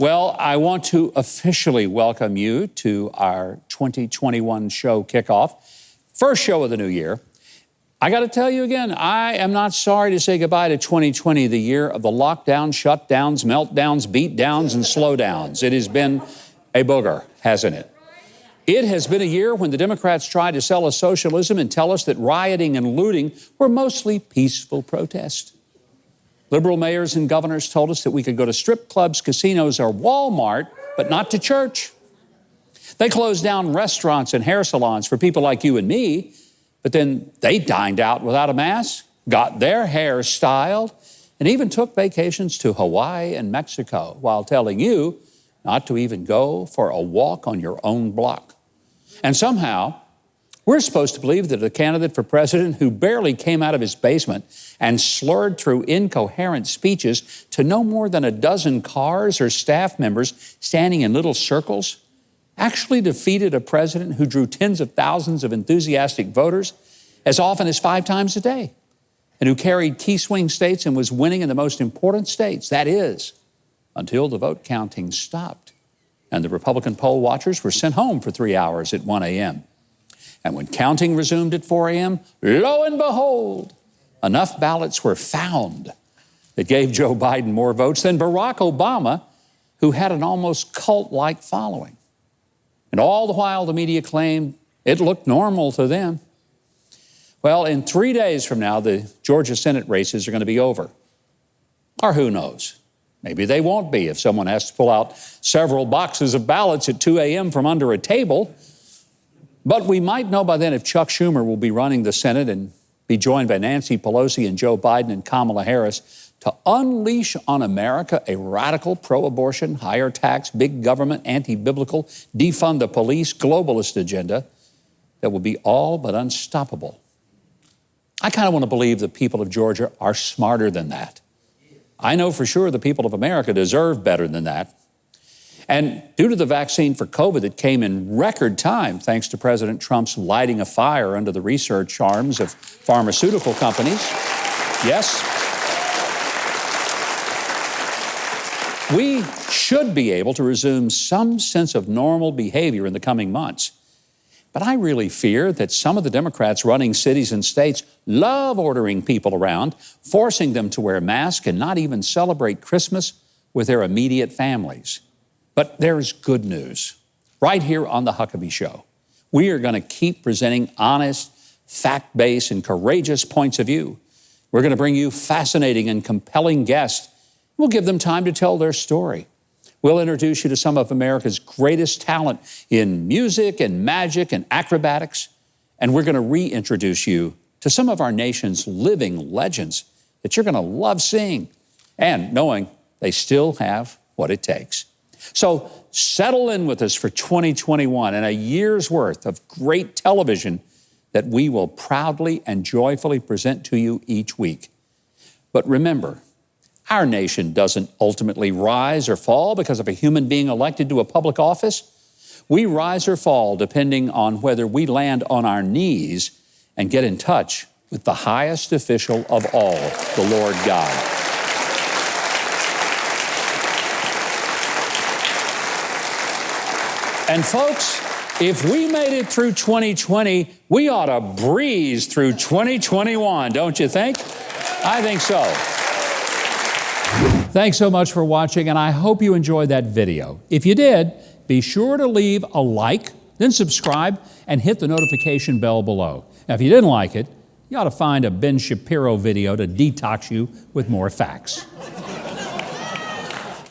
Well, I want to officially welcome you to our 2021 show kickoff. First show of the new year. I got to tell you again, I am not sorry to say goodbye to 2020, the year of the lockdowns, shutdowns, meltdowns, beatdowns, and slowdowns. It has been a booger, hasn't it? It has been a year when the Democrats tried to sell us socialism and tell us that rioting and looting were mostly peaceful protest. Liberal mayors and governors told us that we could go to strip clubs, casinos, or Walmart, but not to church. They closed down restaurants and hair salons for people like you and me, but then they dined out without a mask, got their hair styled, and even took vacations to Hawaii and Mexico while telling you not to even go for a walk on your own block. And somehow, we're supposed to believe that a candidate for president who barely came out of his basement and slurred through incoherent speeches to no more than a dozen cars or staff members standing in little circles actually defeated a president who drew tens of thousands of enthusiastic voters as often as 5 times a day, and who carried key swing states and was winning in the most important states, that is, until the vote counting stopped and the Republican poll watchers were sent home for 3 hours at 1 a.m. And when counting resumed at 4 a.m., lo and behold, enough ballots were found that gave Joe Biden more votes than Barack Obama, who had an almost cult-like following. And all the while, the media claimed it looked normal to them. Well, in 3 days from now, the Georgia Senate races are going to be over. Or who knows? Maybe they won't be if someone has to pull out several boxes of ballots at 2 a.m. from under a table. But we might know by then if Chuck Schumer will be running the Senate and be joined by Nancy Pelosi and Joe Biden and Kamala Harris to unleash on America a radical pro-abortion, higher tax, big government, anti-biblical, defund the police, globalist agenda that will be all but unstoppable. I kind of want to believe the people of Georgia are smarter than that. I know for sure the people of America deserve better than that. And due to the vaccine for COVID that came in record time, thanks to President Trump's lighting a fire under the research arms of pharmaceutical companies, yes, we should be able to resume some sense of normal behavior in the coming months. But I really fear that some of the Democrats running cities and states love ordering people around, forcing them to wear masks and not even celebrate Christmas with their immediate families. But there's good news. Right here on The Huckabee Show, we are going to keep presenting honest, fact-based, and courageous points of view. We're going to bring you fascinating and compelling guests. We'll give them time to tell their story. We'll introduce you to some of America's greatest talent in music and magic and acrobatics. And we're going to reintroduce you to some of our nation's living legends that you're going to love seeing and knowing they still have what it takes. So settle in with us for 2021 and a year's worth of great television that we will proudly and joyfully present to you each week. But remember, our nation doesn't ultimately rise or fall because of a human being elected to a public office. We rise or fall depending on whether we land on our knees and get in touch with the highest official of all, the Lord God. And folks, if we made it through 2020, we ought to breeze through 2021, don't you think? I think so. Thanks so much for watching, and I hope you enjoyed that video. If you did, be sure to leave a like, then subscribe, and hit the notification bell below. Now, if you didn't like it, you ought to find a Ben Shapiro video to detox you with more facts.